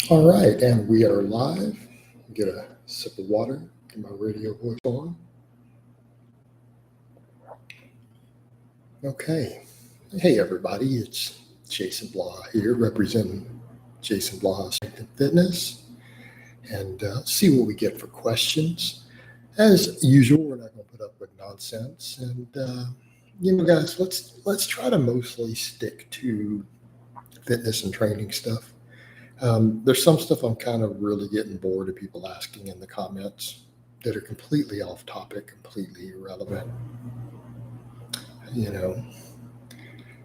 All right, and we are live. Get a sip of water, get my radio voice on. Okay. Hey, everybody, it's Jason Blaha here, representing Jason Blaha Strength and Fitness, and see what we get for questions. As usual, we're not going to put up with nonsense, and guys, let's try to mostly stick to fitness and training stuff. There's some stuff I'm kind of really getting bored of people asking in the comments that are completely off topic, completely irrelevant. You know,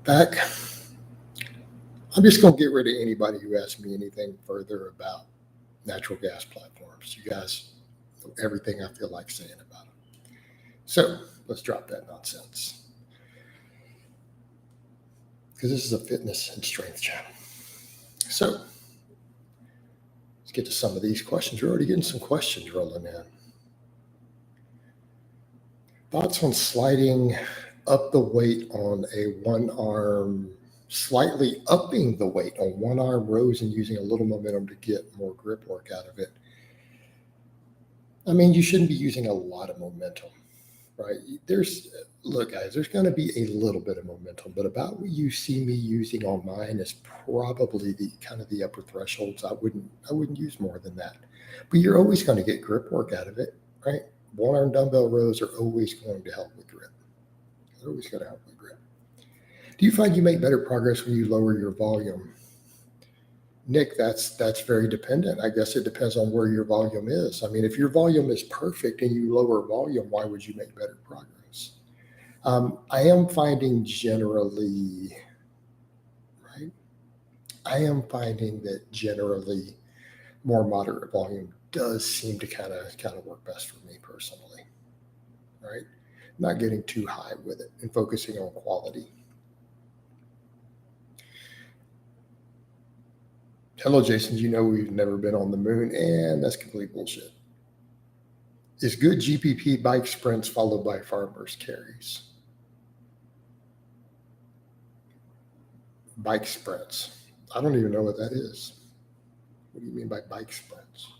back, I'm just going to get rid of anybody who asks me anything further about natural gas platforms. You guys know everything I feel like saying about them. So let's drop that nonsense because this is a fitness and strength channel. So let's get to some of these questions. We're already getting some questions rolling in. Thoughts on sliding up the weight on a one arm, slightly upping the weight on one arm rows and using a little momentum to get more grip work out of it. I mean, you shouldn't be using a lot of momentum, right? Look, guys, there's going to be a little bit of momentum, but about what you see me using on mine is probably the kind of the upper thresholds. I wouldn't use more than that, but you're always going to get grip work out of it, right? One arm dumbbell rows are always going to help with grip. They're always going to help with grip. Do you find you make better progress when you lower your volume? Nick, that's very dependent. I guess it depends on where your volume is. I mean, if your volume is perfect and you lower volume, why would you make better progress? I am finding generally, right? I am finding that generally more moderate volume does seem to kind of work best for me personally, right? Not getting too high with it and focusing on quality. Hello, Jason. You know we've never been on the moon, and that's complete bullshit. Is good GPP bike sprints followed by farmers carries? Bike sprints. I don't even know what that is. What do you mean by bike sprints?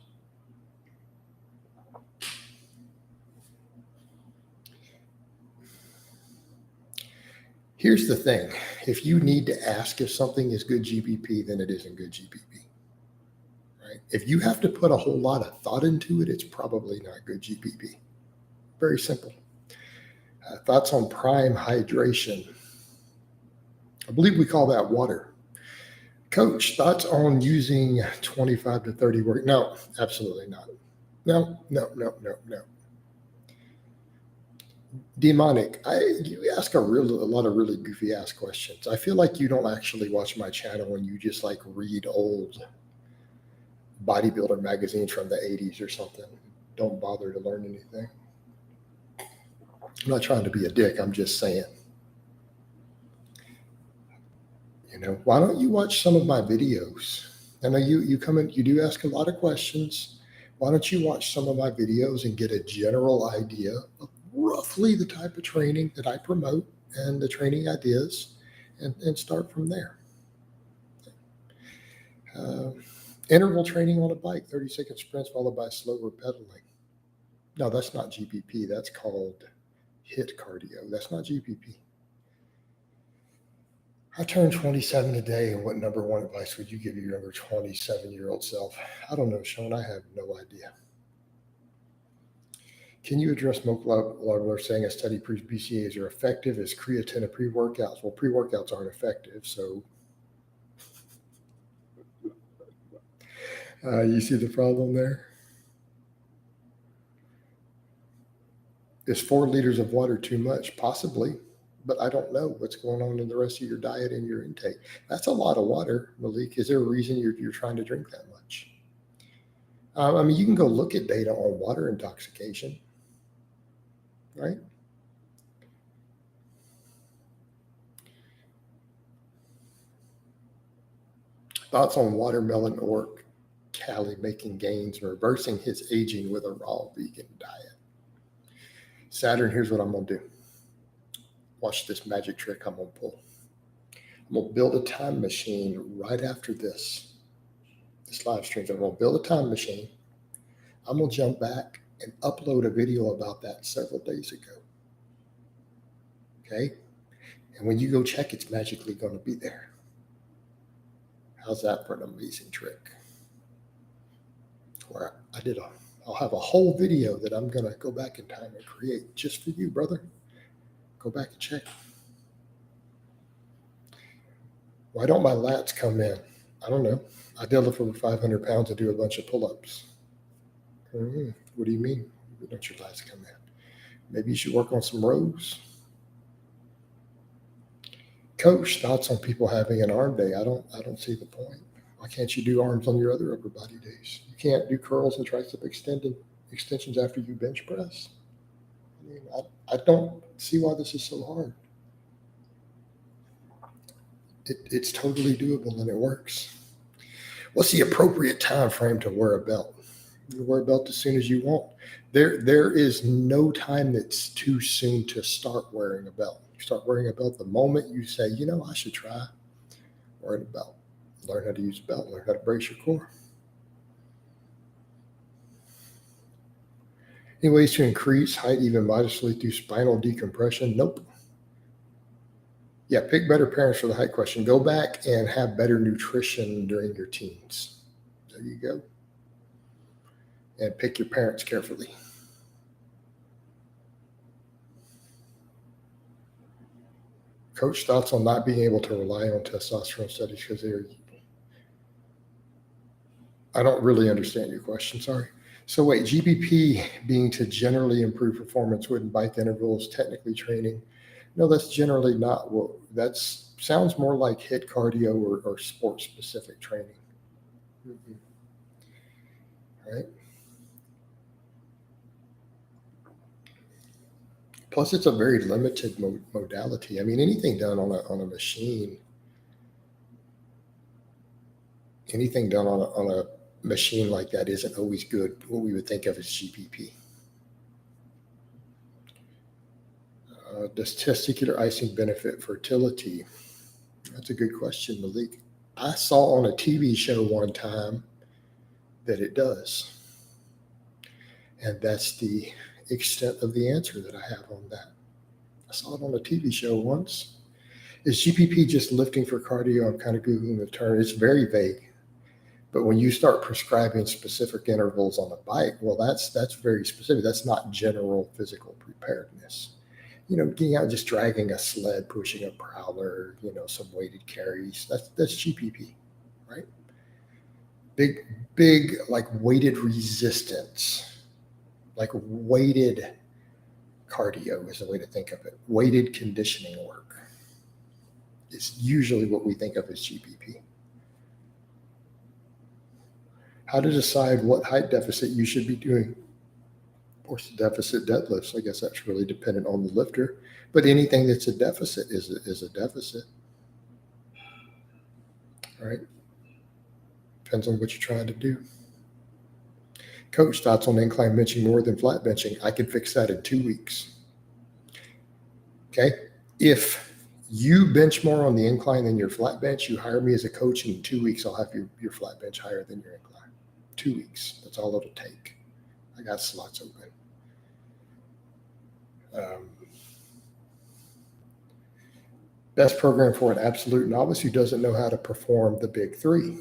Here's the thing. If you need to ask if something is good GPP, then it isn't good GPP. Right? If you have to put a whole lot of thought into it, it's probably not good GPP. Very simple. Thoughts on prime hydration. I believe we call that water. Coach, thoughts on using 25 to 30 work? No, absolutely not. No. Demonic, you ask a lot of really goofy ass questions. I feel like you don't actually watch my channel and you just like read old bodybuilder magazines from the 80s or something. Don't bother to learn anything. I'm not trying to be a dick. I'm just saying. Why don't you watch some of my videos? I know you come in, you do ask a lot of questions. Why don't you watch some of my videos and get a general idea of roughly the type of training that I promote and the training ideas and start from there. Interval training on a bike, 30-second sprints followed by slower pedaling. No, that's not GPP. That's called HIIT cardio. That's not GPP. I turned 27 today, and what number one advice would you give your younger 27-year-old self? I don't know, Sean. I have no idea. Can you address Moke Larler saying a study pre-BCAAs are effective as creatine and pre-workouts? Well, pre-workouts aren't effective, so you see the problem there? Is 4 liters of water too much? Possibly. But I don't know what's going on in the rest of your diet and your intake. That's a lot of water, Malik. Is there a reason you're trying to drink that much? I mean, you can go look at data on water intoxication, right? Thoughts on watermelon or Callie making gains, reversing his aging with a raw vegan diet. Saturn, here's what I'm going to do. Watch this magic trick I'm going to pull. I'm going to build a time machine right after this this live stream. I'm going to build a time machine. I'm going to jump back and upload a video about that several days ago. Okay? And when you go check, it's magically going to be there. How's that for an amazing trick? Where I'll have a whole video that I'm going to go back in time and create just for you, brother. Go back and check. Why don't my lats come in? I don't know. I deadlift over 500 pounds and do a bunch of pull-ups. What do you mean? Why don't your lats come in? Maybe you should work on some rows. Coach, thoughts on people having an arm day? I don't see the point. Why can't you do arms on your other upper body days? You can't do curls and tricep extensions after you bench press. I mean, I don't see why this is so hard. It's totally doable and it works. What's the appropriate time frame to wear a belt? You wear a belt as soon as you want. There is no time that's too soon to start wearing a belt. You start wearing a belt the moment you say, I should try wearing a belt. Learn how to use a belt, learn how to brace your core. Any ways to increase height even modestly through spinal decompression? Nope. Yeah, pick better parents for the height question. Go back and have better nutrition during your teens. There you go. And pick your parents carefully. Coach, thoughts on not being able to rely on testosterone studies because I don't really understand your question. Sorry. So wait, GPP being to generally improve performance wouldn't bike intervals, technically training. No, that's generally not what sounds more like HIIT cardio or sport specific training. Right. Plus, it's a very limited modality. I mean, anything done on a machine, like that isn't always good. What we would think of as GPP. Does testicular icing benefit fertility? That's a good question, Malik. I saw on a TV show one time that it does. And that's the extent of the answer that I have on that. I saw it on a TV show once. Is GPP just lifting for cardio? I'm kind of Googling the term. It's very vague. But when you start prescribing specific intervals on a bike, well, that's very specific. That's not general physical preparedness. Getting out, just dragging a sled, pushing a prowler, some weighted carries. That's GPP, right? Big, like weighted resistance, like weighted cardio is the way to think of it. Weighted conditioning work is usually what we think of as GPP. How to decide what height deficit you should be doing. Force deficit deadlifts. I guess that's really dependent on the lifter, but anything that's a deficit is a deficit. All right. Depends on what you're trying to do. Coach, thoughts on incline benching more than flat benching? I can fix that in 2 weeks. Okay. If you bench more on the incline than your flat bench, you hire me as a coach, and in 2 weeks, I'll have your flat bench higher than your incline. 2 weeks. That's all it'll take. I got slots open. Best program for an absolute novice who doesn't know how to perform the big three.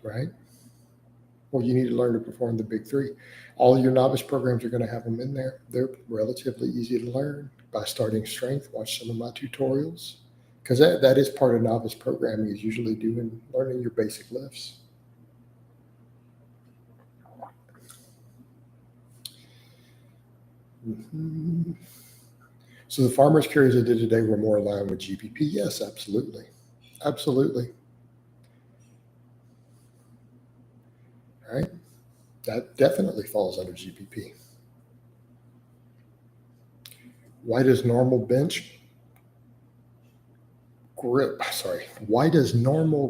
Right? Well, you need to learn to perform the big three. All your novice programs are going to have them in there. They're relatively easy to learn by starting strength. Watch some of my tutorials, because that is part of novice programming, is usually learning your basic lifts. Mm-hmm. So the farmer's carries I did today were more aligned with GPP. Yes, absolutely. Absolutely. All right. That definitely falls under GPP. Why does normal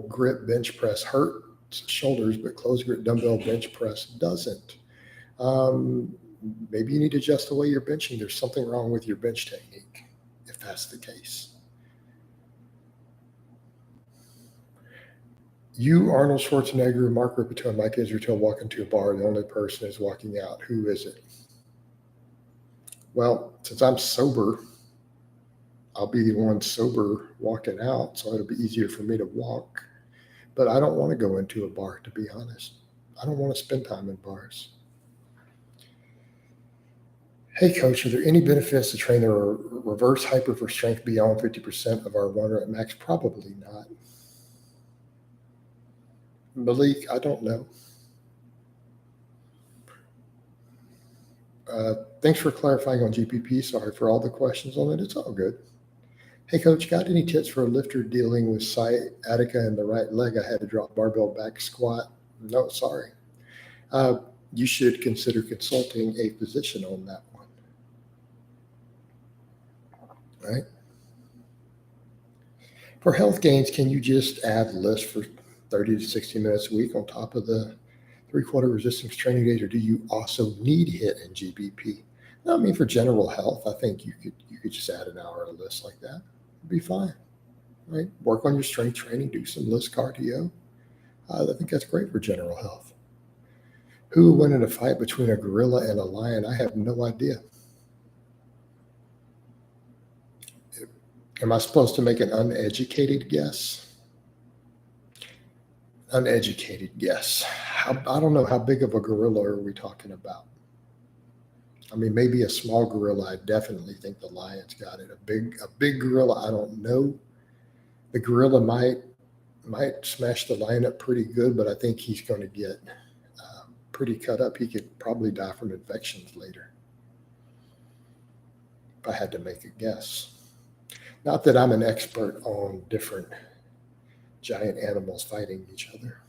grip bench press hurt shoulders, but closed grip dumbbell bench press doesn't? Maybe you need to adjust the way you're benching. There's something wrong with your bench technique, if that's the case. You, Arnold Schwarzenegger, Mark Ripito, and Mike Israel walk into a bar. The only person is walking out. Who is it? Well, since I'm sober, I'll be the one sober walking out, so it'll be easier for me to walk. But I don't want to go into a bar, to be honest. I don't want to spend time in bars. Hey, coach, are there any benefits to train the reverse hyper for strength beyond 50% of our 1 rep max? Probably not. Malik, I don't know. Thanks for clarifying on GPP. Sorry for all the questions on it. It's all good. Hey, coach, got any tips for a lifter dealing with sciatica in the right leg? I had to drop barbell back squat. No, sorry. You should consider consulting a physician on that one. Right? For health gains, can you just add lists for 30 to 60 minutes a week on top of the 3/4 resistance training days, or do you also need HIIT and GBP? No, I mean, for general health, I think you could just add an hour of list like that. It'd be fine, right? Work on your strength training, do some list cardio. I think that's great for general health. Who will win in a fight between a gorilla and a lion? I have no idea. Am I supposed to make an uneducated guess? Uneducated guess. I don't know, how big of a gorilla are we talking about? I mean, maybe a small gorilla. I definitely think the lion's got it. A big gorilla, I don't know. The gorilla might smash the lion up pretty good, but I think he's going to get pretty cut up. He could probably die from infections later, if I had to make a guess. Not that I'm an expert on different giant animals fighting each other.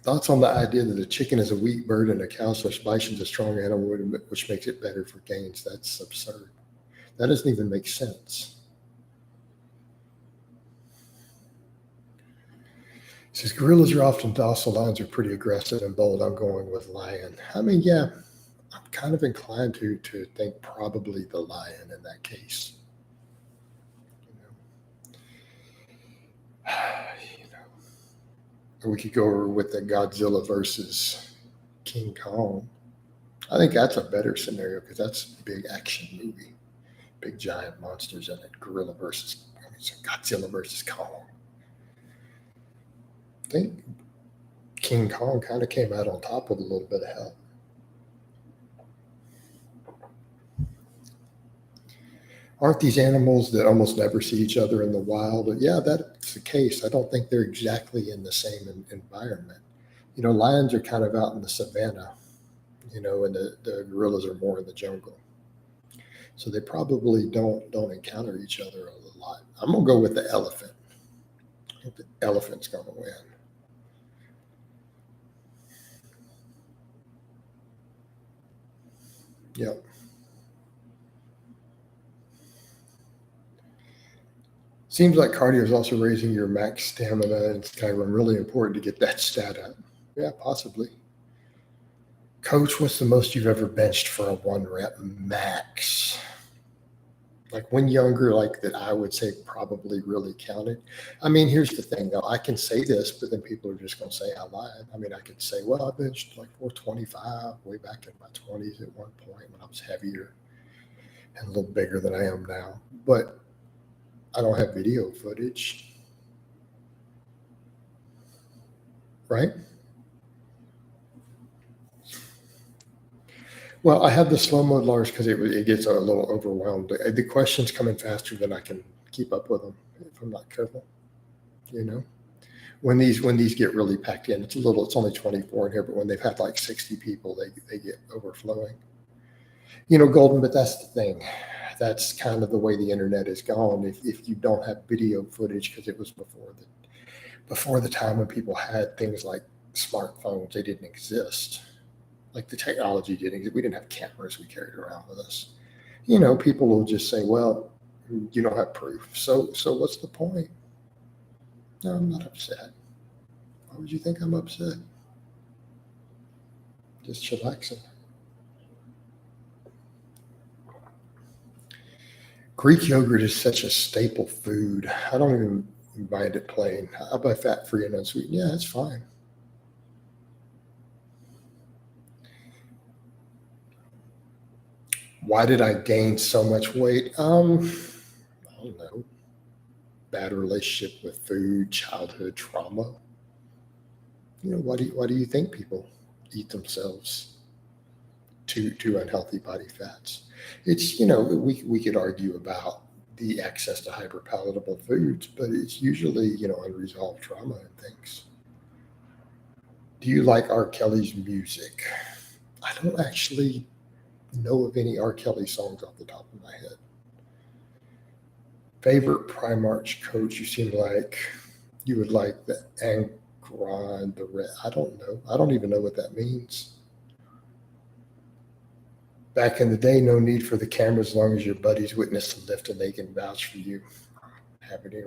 Thoughts on the idea that a chicken is a weak bird and a cow/bison is a strong animal, which makes it better for gains? That's absurd. That doesn't even make sense. It says gorillas are often docile, lions are pretty aggressive and bold. I'm going with lion. I mean, yeah, I'm kind of inclined to think probably the lion in that case. We could go over with the Godzilla versus King Kong. I think that's a better scenario because that's a big action movie. Big giant monsters in it. Godzilla versus Kong. I think King Kong kind of came out on top with a little bit of help. Aren't these animals that almost never see each other in the wild? But yeah, that's the case. I don't think they're exactly in the same environment. Lions are kind of out in the savannah, and the gorillas are more in the jungle. So they probably don't encounter each other a lot. I'm going to go with the elephant. I think the elephant's going to win. Yep. Seems like cardio is also raising your max stamina in Skyrim. Really important to get that stat up. Yeah, possibly. Coach, what's the most you've ever benched for a 1 rep max? Like when younger, like that, I would say probably really counted. I mean, here's the thing though. I can say this, but then people are just going to say I lied. I mean, I could say, well, I benched like 425 way back in my 20s at one point when I was heavier and a little bigger than I am now. But I don't have video footage, right? Well, I have the slow mode, Lars, because it gets a little overwhelmed. The questions coming faster than I can keep up with them if I'm not careful. When these get really packed in, it's only 24 in here, but when they've had like 60 people, they get overflowing. Golden, but that's the thing. That's kind of the way the internet is gone. If you don't have video footage, because it was before the time when people had things like smartphones, they didn't exist. Like the technology didn't exist. We didn't have cameras we carried around with us. People will just say, well, you don't have proof. So what's the point? No, I'm not upset. Why would you think I'm upset? Just chillaxing. Greek yogurt is such a staple food. I don't even mind it plain. I'll buy fat-free and unsweetened. Yeah, that's fine. Why did I gain so much weight? I don't know. Bad relationship with food, childhood trauma. Why do you think people eat themselves to unhealthy body fats? It's, we could argue about the access to hyperpalatable foods, but it's usually, unresolved trauma and things. Do you like R. Kelly's music? I don't actually know of any R. Kelly songs off the top of my head. Favorite Primarch coach? You seem like you would like the Angron, the red. I don't know. I don't even know what that means. Back in the day, no need for the camera as long as your buddies witnessed the lift and they can vouch for you. I have any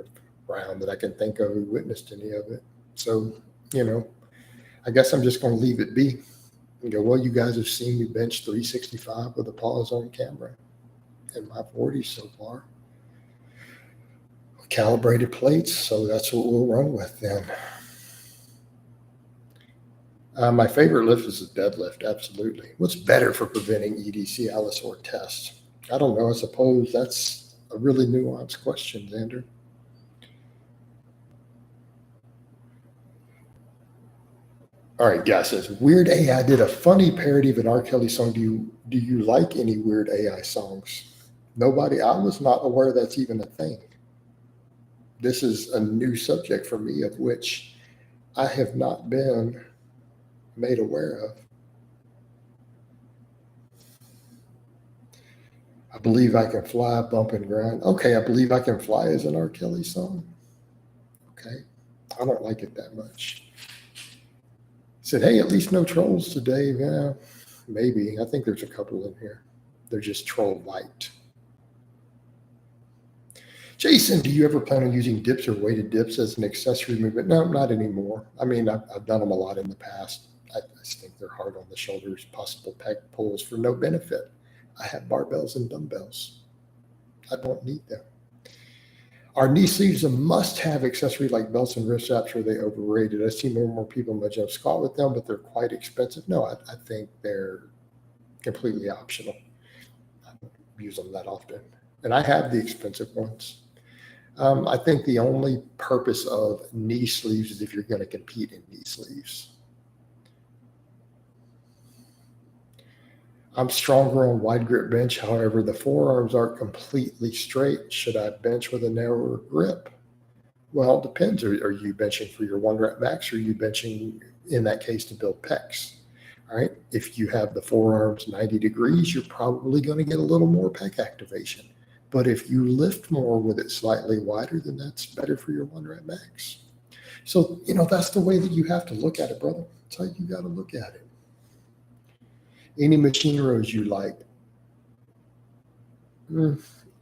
around that I can think of who witnessed any of it. So, I guess I'm just going to leave it be and go, well, you guys have seen me bench 365 with a pause on camera in my 40s so far. Calibrated plates, so that's what we'll run with then. My favorite lift is a deadlift, absolutely. What's better for preventing EDC, Alice, or test? I don't know. I suppose that's a really nuanced question, Xander. All right, guys says Weird AI did a funny parody of an R. Kelly song. Do you like any Weird AI songs? Nobody. I was not aware that's even a thing. This is a new subject for me, of which I have not been made aware of. I Believe I Can Fly, Bump and Grind. Okay, I Believe I Can Fly is an R. Kelly song. Okay, I don't like it that much. Said, hey, at least no trolls today. Yeah, maybe. I think there's a couple in here. They're just troll light. Jason, do you ever plan on using dips or weighted dips as an accessory movement? No, not anymore. I mean, I've done them a lot in the past. I just think they're hard on the shoulders, possible pec pulls for no benefit. I have barbells and dumbbells. I don't need them. Are knee sleeves a must-have accessory like belts and wrist straps? Are they overrated? I see more and more people in my gym squat with them, but they're quite expensive. No, I think they're completely optional. I don't use them that often. And I have the expensive ones. I think the only purpose of knee sleeves is if you're going to compete in knee sleeves. I'm stronger on wide grip bench. However, the forearms aren't completely straight. Should I bench with a narrower grip? Well, it depends. Are you benching for your 1 rep max, or are you benching in that case to build pecs? All right. If you have the forearms 90 degrees, you're probably going to get a little more pec activation. But if you lift more with it slightly wider, then that's better for your 1 rep max. So, that's the way that you have to look at it, brother. That's how you got to look at it. Any machine rows you like?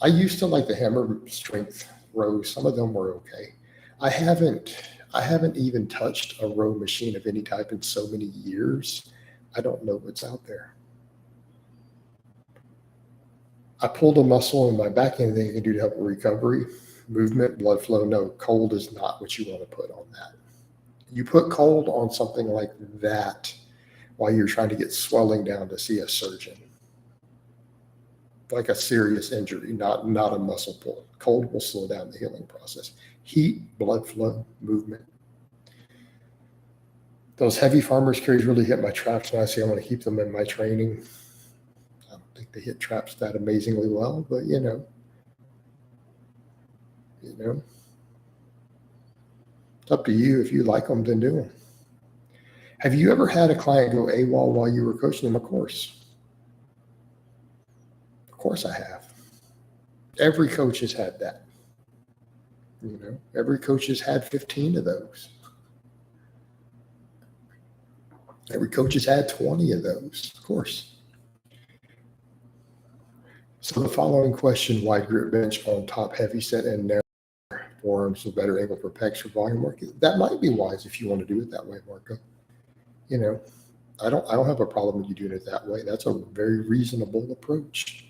I used to like the hammer strength rows. Some of them were okay. I haven't even touched a row machine of any type in so many years. I don't know what's out there. I pulled a muscle in my back. Anything I can do to help recovery, movement, blood flow? No, cold is not what you want to put on that. You put cold on something like that while you're trying to get swelling down to see a surgeon. Like a serious injury, not a muscle pull. Cold will slow down the healing process. Heat, blood flow, movement. Those heavy farmers carries really hit my traps nicely. I want to keep them in my training. I don't think they hit traps that amazingly well, but it's up to you. If you like them, then do them. Have you ever had a client go AWOL while you were coaching them? Of course. Of course I have. Every coach has had that. Every coach has had 15 of those. Every coach has had 20 of those, of course. So the following question, wide grip bench on top heavy set and narrow forearms with better angle for pecs for volume work. That might be wise if you want to do it that way, Marco. I don't have a problem with you doing it that way. That's a very reasonable approach.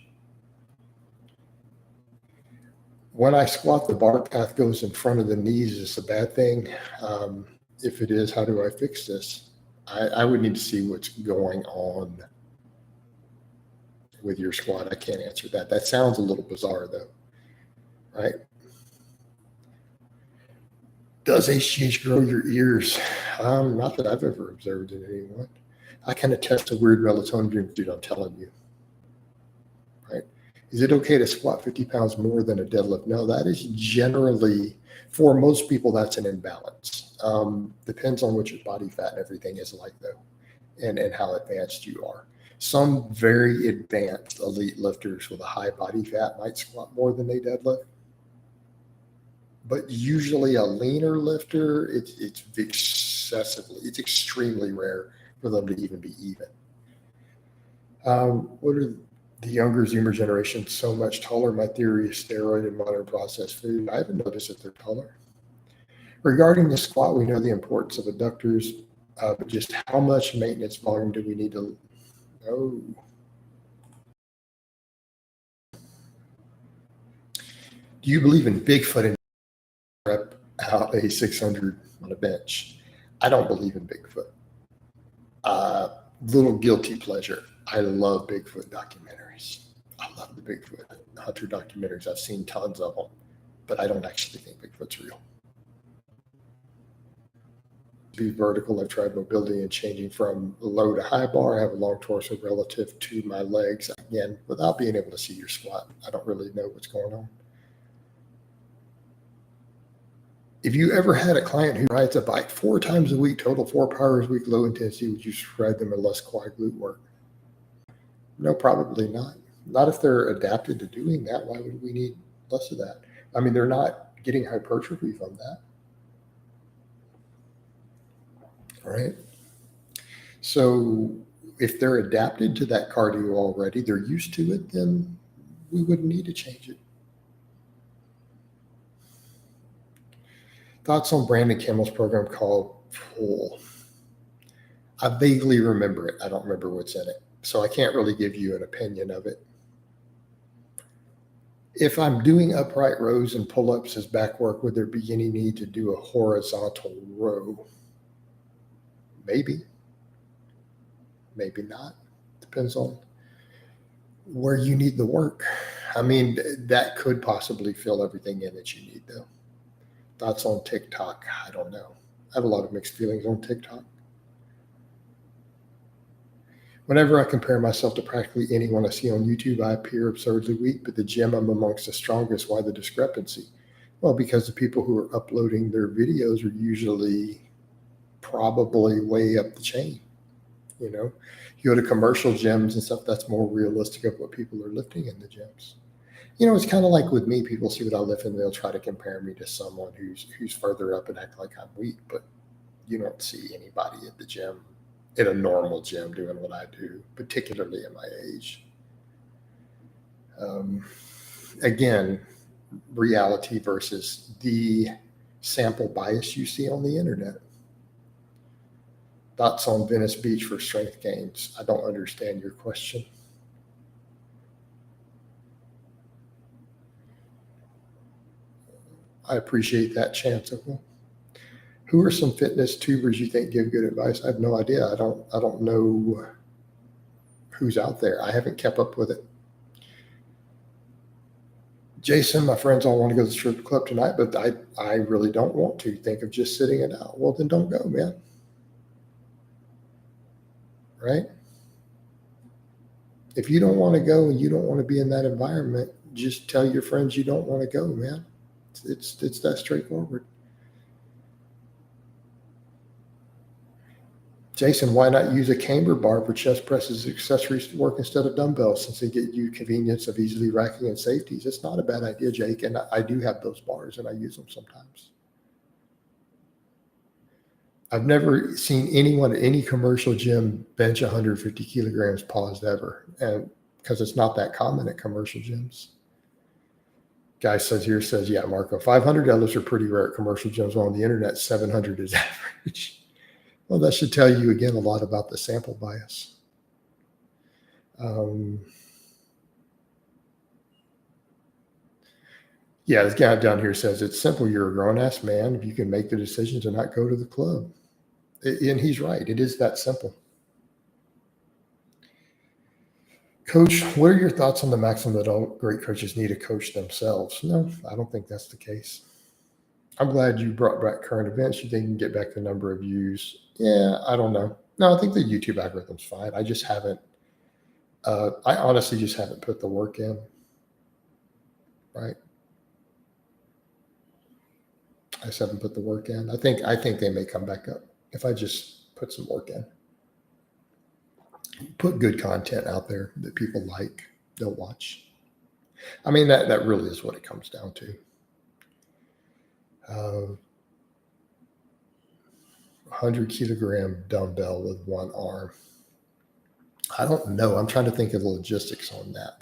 When I squat, the bar path goes in front of the knees. Is this a bad thing? If it is, how do I fix this? I would need to see what's going on with your squat. I can't answer that. That sounds a little bizarre, though, right? Does HGH grow your ears? Not that I've ever observed in anyone. I can attest to weird melatonin dreams, dude, I'm telling you. Right? Is it okay to squat 50 pounds more than a deadlift? No, that is generally, for most people, that's an imbalance. Depends on what your body fat and everything is like, though, and how advanced you are. Some very advanced elite lifters with a high body fat might squat more than they deadlift. But usually a leaner lifter, it's it's extremely rare for them to even be even. What are the younger Zoomer generation so much taller? My theory is steroid and modern processed food. I haven't noticed that they're taller. Regarding the squat, we know the importance of adductors, but just how much maintenance volume do we need to? Oh, do you believe in Bigfoot and rep out a 600 on a bench? I don't believe in Bigfoot. Little guilty pleasure. I love Bigfoot documentaries. I love the Bigfoot hunter documentaries. I've seen tons of them, but I don't actually think Bigfoot's real. Be vertical. I've tried mobility and changing from low to high bar. I have a long torso relative to my legs. Again, without being able to see your squat, I don't really know what's going on. If you ever had a client who rides a bike 4 times a week, total 4 hours a week, low intensity, would you prescribe them a less quad glute work? No, probably not. Not if they're adapted to doing that. Why would we need less of that? I mean, they're not getting hypertrophy from that. All right. So if they're adapted to that cardio already, they're used to it, then we wouldn't need to change it. Thoughts on Brandon Campbell's program called Pull? I vaguely remember it. I don't remember what's in it. So I can't really give you an opinion of it. If I'm doing upright rows and pull-ups as back work, would there be any need to do a horizontal row? Maybe. Maybe not. Depends on where you need the work. I mean, that could possibly fill everything in that you need, though. Thoughts on TikTok? I don't know. I have a lot of mixed feelings on TikTok. Whenever I compare myself to practically anyone I see on YouTube, I appear absurdly weak, but the gym I'm amongst the strongest. Why the discrepancy? Well, because the people who are uploading their videos are usually probably way up the chain. You know, you go to commercial gyms and stuff, that's more realistic of what people are lifting in the gyms. You know, it's kind of like with me, people see what I lift and they'll try to compare me to someone who's further up and act like I'm weak, but you don't see anybody at the gym, in a normal gym, doing what I do, particularly at my age. Again, reality versus the sample bias you see on the internet. Thoughts on Venice Beach for strength gains? I don't understand your question. I appreciate that, Chancellor. Who are some fitness tubers you think give good advice? I have no idea. I don't know who's out there. I haven't kept up with it. Jason, my friends all want to go to the strip club tonight, but I really don't want to. Think of just sitting it out. Well, then don't go, man. Right? If you don't want to go and you don't want to be in that environment, just tell your friends you don't want to go, man. It's that straightforward. Jason, why not use a camber bar for chest presses accessories to work instead of dumbbells, since they get you convenience of easily racking and safeties? It's not a bad idea, Jake, and I do have those bars and I use them sometimes. I've never seen anyone at any commercial gym bench 150 kilograms paused ever, and because it's not that common at commercial gyms. Guy says, yeah, Marco, 500 deadlifts are pretty rare at commercial gyms, while on the internet, 700 is average. Well, that should tell you, again, a lot about the sample bias. Yeah, this guy down here says it's simple. You're a grown ass man. If you can make the decision to not go to the club, and he's right. It is that simple. Coach, what are your thoughts on the maxim that all great coaches need a coach themselves? No, I don't think that's the case. I'm glad you brought back current events. You think you can get back the number of views? Yeah, I don't know. No, I think the YouTube algorithm's fine. I just haven't. I honestly just haven't put the work in. Right. I just haven't put the work in. I think they may come back up if I just put some work in. Put good content out there that people like, they'll watch. I mean, that really is what it comes down to. 100-kilogram dumbbell with one arm. I don't know. I'm trying to think of the logistics on that.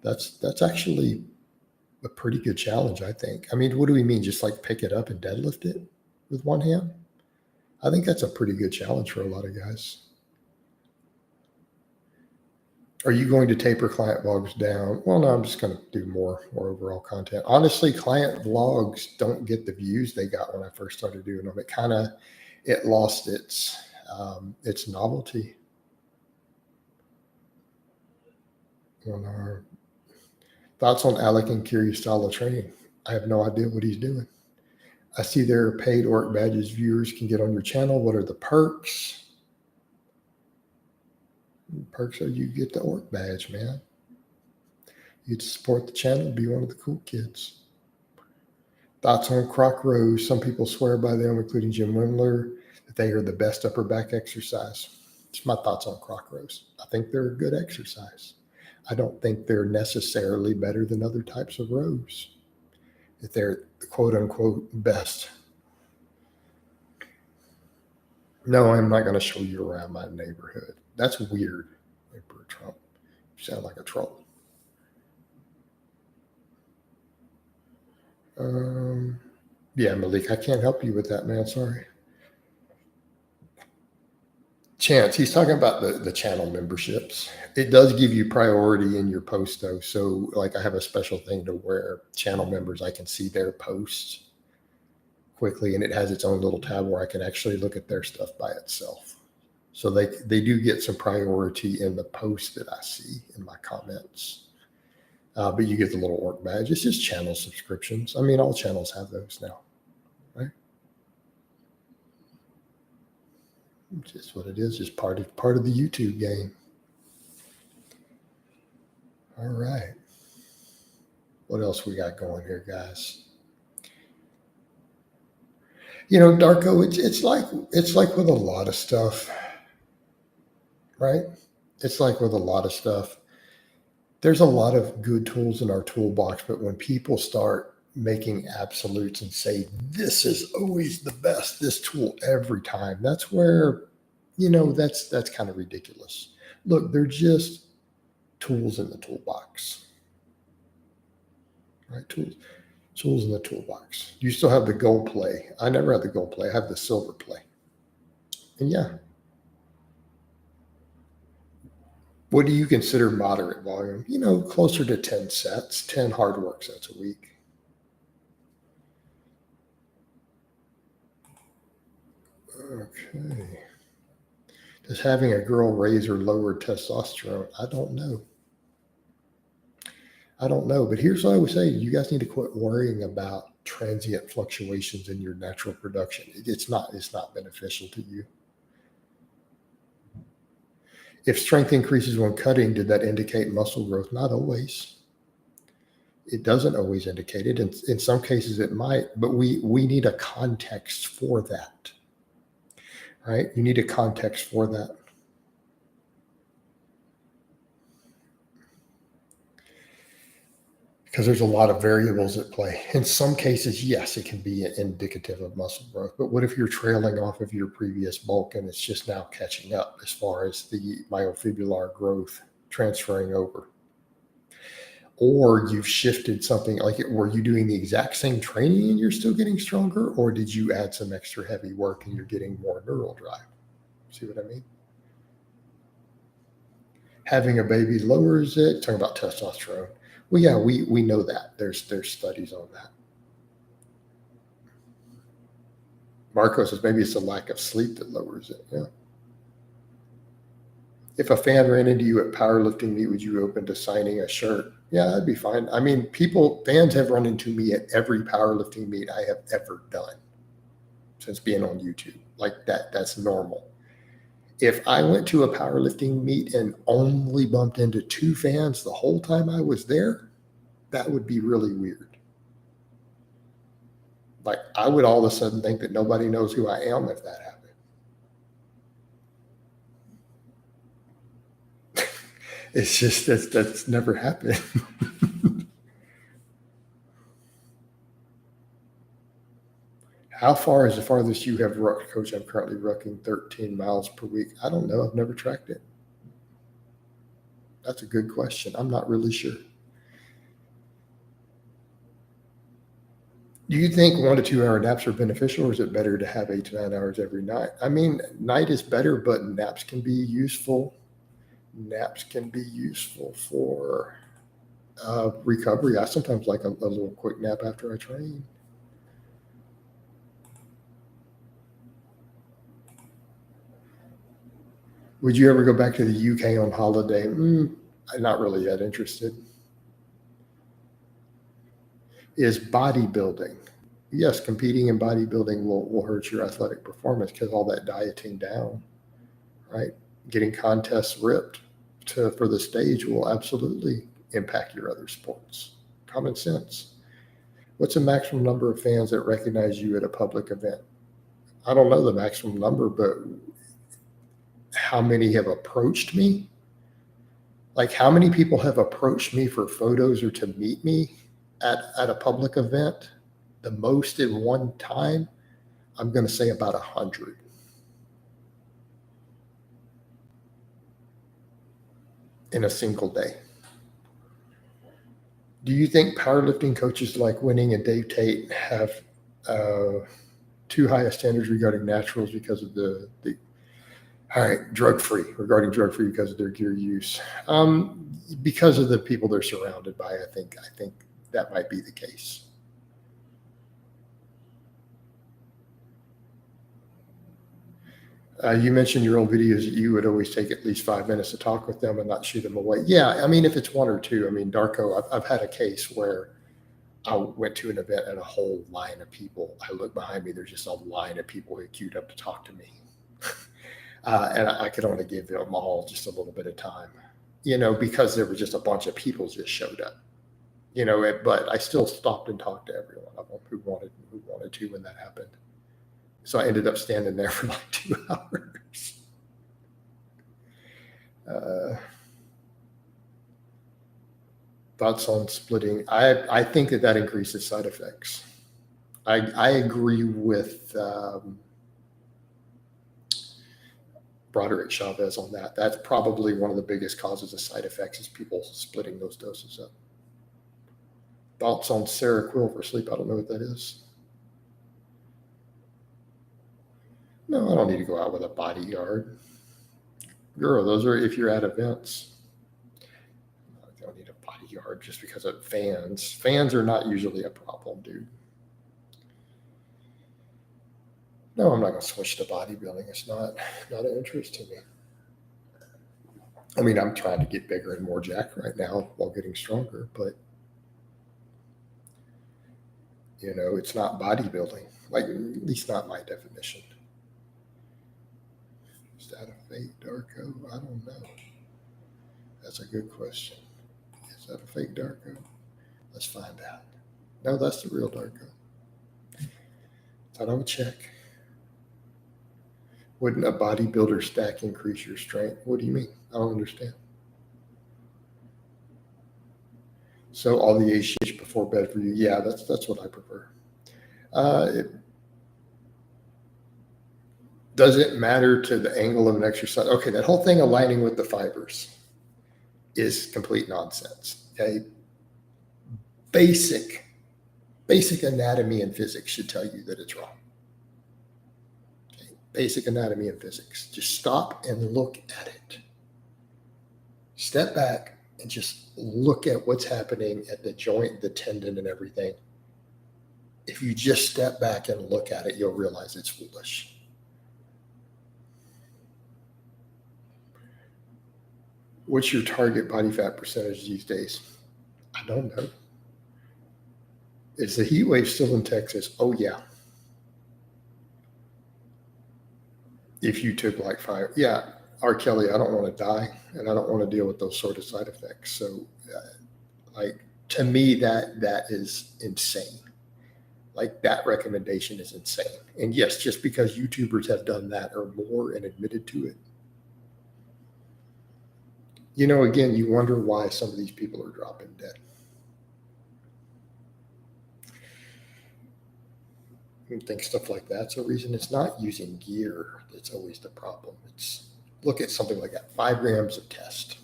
That's actually a pretty good challenge, I think. I mean, what do we mean? Just like pick it up and deadlift it with one hand? I think that's a pretty good challenge for a lot of guys. Are you going to taper client vlogs down? Well, no, I'm just going to do more overall content. Honestly, client vlogs don't get the views they got when I first started doing them. It lost its novelty. On our thoughts on Alec and Kiri's style of training. I have no idea what he's doing. I see there are paid org badges viewers can get on your channel. What are the perks? Perks are you get the org badge, man. You get to support the channel, be one of the cool kids. Thoughts on croc rows. Some people swear by them, including Jim Wimler, that they are the best upper back exercise. It's my thoughts on croc rows. I think they're a good exercise. I don't think they're necessarily better than other types of rows. If they're the quote unquote best. No, I'm not going to show you around my neighborhood. That's weird, Emperor Trump. You sound like a troll. Yeah, Malik, I can't help you with that, man. Sorry. Chance, he's talking about the channel memberships. It does give you priority in your post, though. So, like, I have a special thing to where channel members, I can see their posts quickly, and it has its own little tab where I can actually look at their stuff by itself. So they do get some priority in the post that I see in my comments. But you get the little org badge. It's just channel subscriptions. I mean, all channels have those now, right? It's just what it is. Just part of the YouTube game. All right. What else we got going here, guys? You know, Darko, it's like with a lot of stuff, right? It's like with a lot of stuff. There's a lot of good tools in our toolbox, but when people start making absolutes and say, this is always the best, this tool every time, that's where, that's kind of ridiculous. Look, they're just tools in the toolbox, right? Tools in the toolbox. You still have the gold play. I never had the gold play. I have the silver play. And yeah. What do you consider moderate volume? Closer to 10 sets, 10 hard work sets a week. Okay. Does having a girl raise or lower testosterone? I don't know. But here's what I would say. You guys need to quit worrying about transient fluctuations in your natural production. It's not beneficial to you. If strength increases when cutting, did that indicate muscle growth? Not always. It doesn't always indicate it. In some cases it might, but we need a context for that, right? You need a context for that. Because there's a lot of variables at play. In some cases, yes, it can be indicative of muscle growth. But what if you're trailing off of your previous bulk and it's just now catching up as far as the myofibrillar growth transferring over? Or you've shifted something, like were you doing the exact same training and you're still getting stronger? Or did you add some extra heavy work and you're getting more neural drive? See what I mean? Having a baby lowers it. Talking about testosterone. Well, yeah, we know that. There's studies on that. Marco says maybe it's a lack of sleep that lowers it. Yeah. If a fan ran into you at powerlifting meet, would you open to signing a shirt? Yeah, that'd be fine. I mean, fans have run into me at every powerlifting meet I have ever done since being on YouTube. Like that's normal. If I went to a powerlifting meet and only bumped into 2 fans the whole time I was there, that would be really weird. Like I would all of a sudden think that nobody knows who I am if that happened. It's just that's never happened. How far is the farthest you have rucked, Coach? I'm currently rucking 13 miles per week. I don't know. I've never tracked it. That's a good question. I'm not really sure. Do you think 1 to 2 hour naps are beneficial, or is it better to have 8 to 9 hours every night? I mean, night is better, but naps can be useful. Naps can be useful for recovery. I sometimes like a little quick nap after I train. Would you ever go back to the UK on holiday? I'm not really that interested. Is bodybuilding. Yes, competing in bodybuilding will hurt your athletic performance because all that dieting down, right? Getting contests ripped for the stage will absolutely impact your other sports. Common sense. What's the maximum number of fans that recognize you at a public event? I don't know the maximum number, but how many have approached me? Like how many people have approached me for photos or to meet me at a public event? The most in one time, I'm going to say about 100. In a single day. Do you think powerlifting coaches like Winning and Dave Tate have too high a standards regarding naturals because of the all right, drug-free because of their gear use? Because of the people they're surrounded by, I think that might be the case. You mentioned your old videos that you would always take at least 5 minutes to talk with them and not shoot them away. Yeah, I mean, if it's 1 or 2, I mean, Darko, I've had a case where I went to an event and a whole line of people. I look behind me, there's just a line of people who queued up to talk to me. And I could only give them all just a little bit of time, because there was just a bunch of people just showed up, but I still stopped and talked to every one of them who wanted to when that happened. So I ended up standing there for like 2 hours. Thoughts on splitting? I think that increases side effects. I agree with Broderick Chavez on that. That's probably one of the biggest causes of side effects is people splitting those doses up. Thoughts on Seroquel for sleep? I don't know what that is. No, I don't need to go out with a bodyguard. Girl, those are if you're at events. I don't need a bodyguard just because of fans. Fans are not usually a problem, dude. No, I'm not going to switch to bodybuilding. It's not an interest to me. I mean, I'm trying to get bigger and more jacked right now while getting stronger, but it's not bodybuilding. Like, at least not my definition. Is that a fake Darko? I don't know. That's a good question. Is that a fake Darko? Let's find out. No, that's the real Darko. Thought I would check. Wouldn't a bodybuilder stack increase your strength? What do you mean? I don't understand. So all the HGH before bed for you? Yeah, that's what I prefer. Does it matter to the angle of an exercise? Okay, that whole thing aligning with the fibers is complete nonsense. Okay, basic anatomy and physics should tell you that it's wrong. Okay? Basic anatomy and physics. Just stop and look at it. Step back and just look at what's happening at the joint, the tendon, and everything. If you just step back and look at it, you'll realize it's foolish. What's your target body fat percentage these days? I don't know. Is the heat wave still in Texas? Oh, yeah. If you took like 5, yeah, R. Kelly, I don't want to die, and I don't want to deal with those sort of side effects. So, like, to me, that is insane. Like, that recommendation is insane. And yes, just because YouTubers have done that or more and admitted to it, again, you wonder why some of these people are dropping dead. You think stuff like that's a reason. It's not using gear that's always the problem. It's look at something like that, 5 grams of test.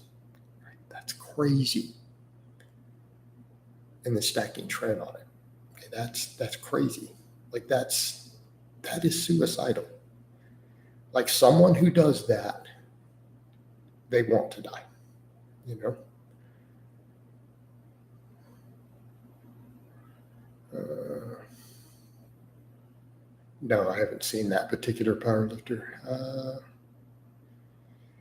Right? That's crazy. And the stacking trend on it. Okay, that's crazy. Like that is suicidal. Like someone who does that, they want to die. No, I haven't seen that particular powerlifter.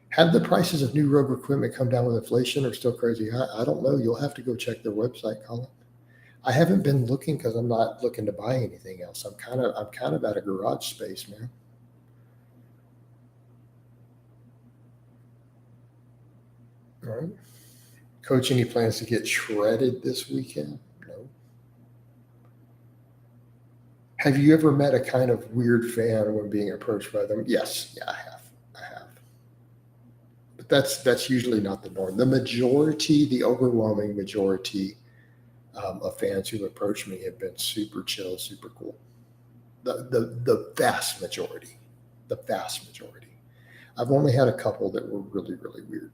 Have the prices of new rogue equipment come down with inflation or still crazy? I don't know. You'll have to go check their website, Colin. I haven't been looking because I'm not looking to buy anything else. I'm kind of at a garage space, man. All right. Coach, any plans to get shredded this weekend? No. Have you ever met a kind of weird fan when being approached by them? Yes. Yeah, I have. But that's usually not the norm. The overwhelming majority of fans who approach me have been super chill, super cool. The vast majority. I've only had a couple that were really, really weird.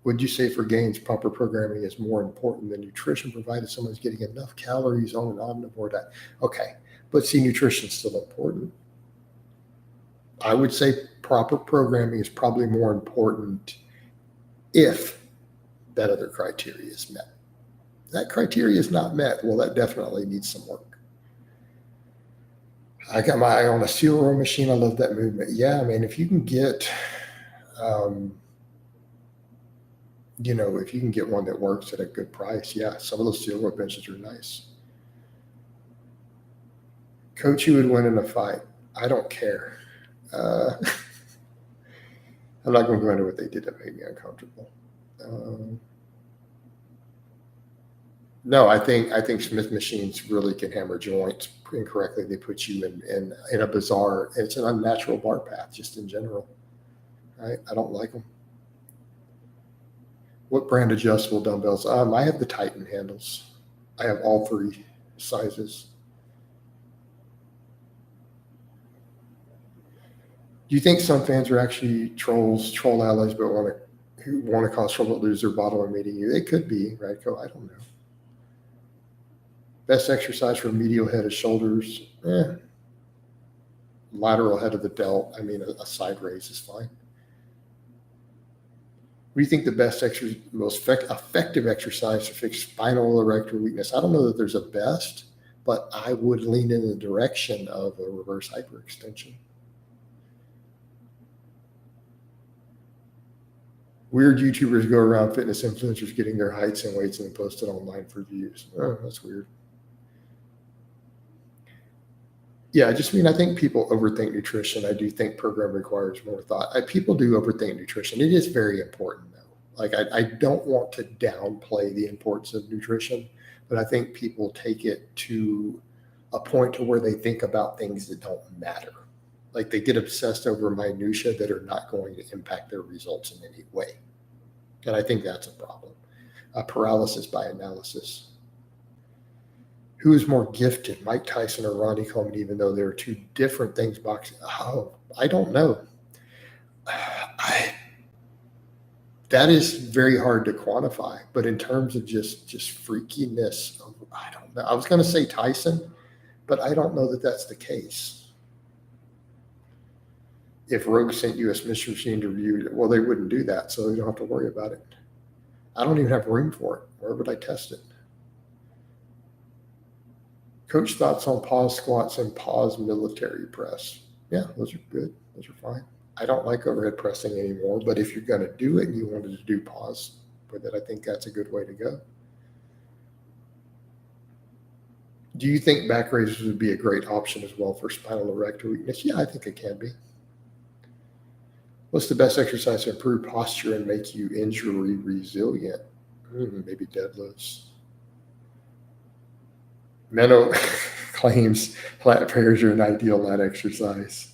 Would you say for gains, proper programming is more important than nutrition, provided someone's getting enough calories on an omnivore diet? Okay, but see, nutrition is still important. I would say proper programming is probably more important if that other criteria is met. If that criteria is not met, well, that definitely needs some work. I got my eye on a seal row machine. I love that movement. Yeah, I mean, if you can get if you can get one that works at a good price, yeah, some of those steel rope benches are nice. Coach, who would win in a fight? I don't care. I'm not going to go into what they did that made me uncomfortable. No, I think Smith machines really can hammer joints incorrectly. They put you in a bizarre. It's an unnatural bar path, just in general. Right? I don't like them. What brand adjustable dumbbells? I have the Titan handles. I have all 3 sizes. Do you think some fans are actually troll allies, but who want to cause trouble, lose their bottle when meeting you? It could be, right? I don't know. Best exercise for medial head of shoulders. Lateral head of the delt. I mean, a side raise is fine. What do you think the best most effective exercise to fix spinal erector weakness? I don't know that there's a best, but I would lean in the direction of a reverse hyperextension. Weird YouTubers go around fitness influencers getting their heights and weights and then post it online for views. Oh, that's weird. Yeah, I think people overthink nutrition. I do think program requires more thought. People do overthink nutrition. It is very important, though. Like, I don't want to downplay the importance of nutrition, but I think people take it to a point to where they think about things that don't matter. Like, they get obsessed over minutia that are not going to impact their results in any way. And I think that's a problem. Paralysis by analysis. Who is more gifted, Mike Tyson or Ronnie Coleman, even though they're 2 different things boxing? Oh, I don't know. That is very hard to quantify, but in terms of just freakiness, I don't know. I was going to say Tyson, but I don't know that that's the case. If Rogue sent you a Smith machine to review, well, they wouldn't do that, so you don't have to worry about it. I don't even have room for it. Where would I test it? Coach, thoughts on pause squats and pause military press? Yeah, those are good. Those are fine. I don't like overhead pressing anymore, but if you're going to do it and you wanted to do pause with it, I think that's a good way to go. Do you think back raises would be a great option as well for spinal erector weakness? Yeah, I think it can be. What's the best exercise to improve posture and make you injury resilient? Maybe deadlifts. Menno claims lat prayers are an ideal lat exercise.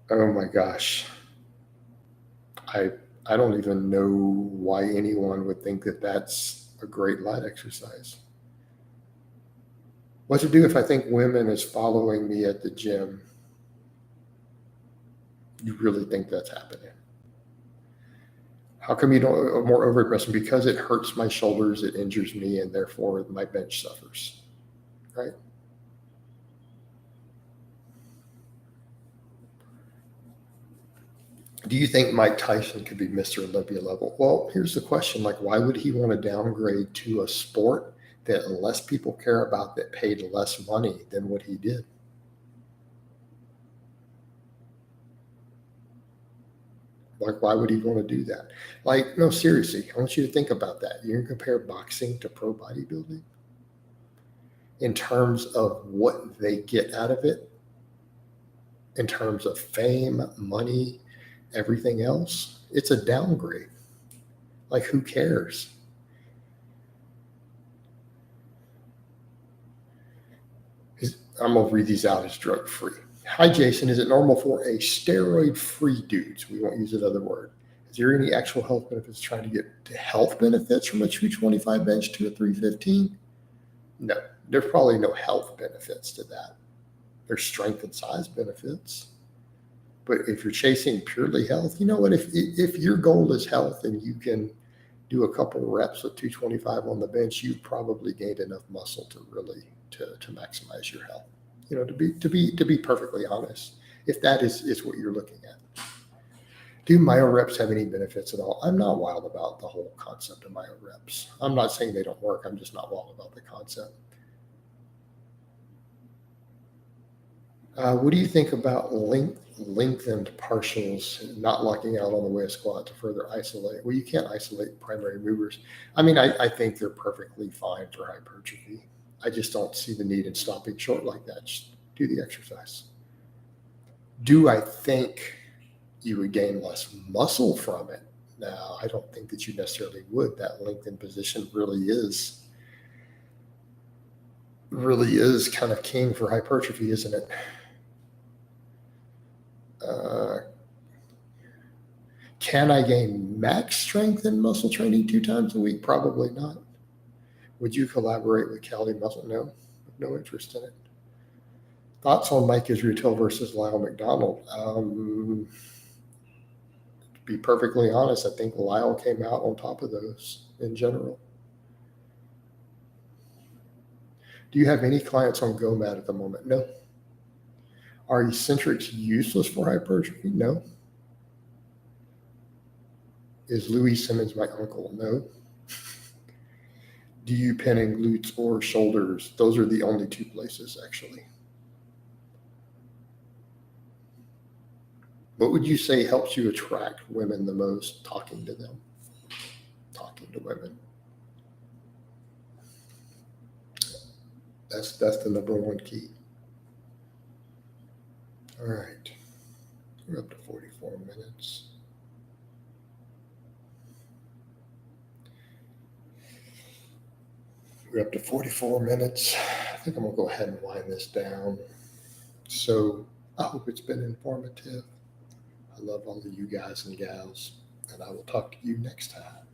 Oh my gosh. I don't even know why anyone would think that that's a great lat exercise. What to do if I think women is following me at the gym? You really think that's happening? How come you don't more overhead pressing? Because it hurts my shoulders, it injures me, and therefore my bench suffers, right? Do you think Mike Tyson could be Mr. Olympia level? Well, here's the question. Like, why would he want to downgrade to a sport that less people care about, that paid less money than what he did? Like, why would he want to do that? Like, no, seriously, I want you to think about that. You're going to compare boxing to pro bodybuilding in terms of what they get out of it, in terms of fame, money, everything else. It's a downgrade. Like, who cares? I'm going to read these out as drug free. Hi, Jason. Is it normal for a steroid free dudes? We won't use another word. Is there any actual health benefits trying to get to health benefits from a 225 bench to a 315? No, there's probably no health benefits to that. There's strength and size benefits. But if you're chasing purely health, you know what? If your goal is health and you can do a couple of reps with 225 on the bench, you've probably gained enough muscle to really to maximize your health. You know, to be perfectly honest, if that is what you're looking at. Do myo reps have any benefits at all? I'm not wild about the whole concept of myo reps. I'm not saying they don't work. I'm just not wild about the concept. What do you think about lengthened partials not locking out on the way of squat to further isolate? Well, you can't isolate primary movers. I mean, I think they're perfectly fine for hypertrophy. I just don't see the need in stopping short like that. Just do the exercise. Do I think you would gain less muscle from it? No, I don't think that you necessarily would. That lengthened position really is kind of king for hypertrophy, isn't it? Can I gain max strength and muscle training 2 times a week? Probably not. Would you collaborate with Cali Muscle? No, no interest in it. Thoughts on Mike Israel versus Lyle McDonald? To be perfectly honest, I think Lyle came out on top of those in general. Do you have any clients on GoMat at the moment? No. Are eccentrics useless for hypertrophy? No. Is Louis Simmons my uncle? No. Do you pin in glutes or shoulders? Those are the only 2 places, actually. What would you say helps you attract women the most? Talking to them. Talking to women. That's the number one key. All right. We're up to 44 minutes. We're up to 44 minutes. I think I'm going to go ahead and wind this down. So I hope it's been informative. I love all of you guys and gals, and I will talk to you next time.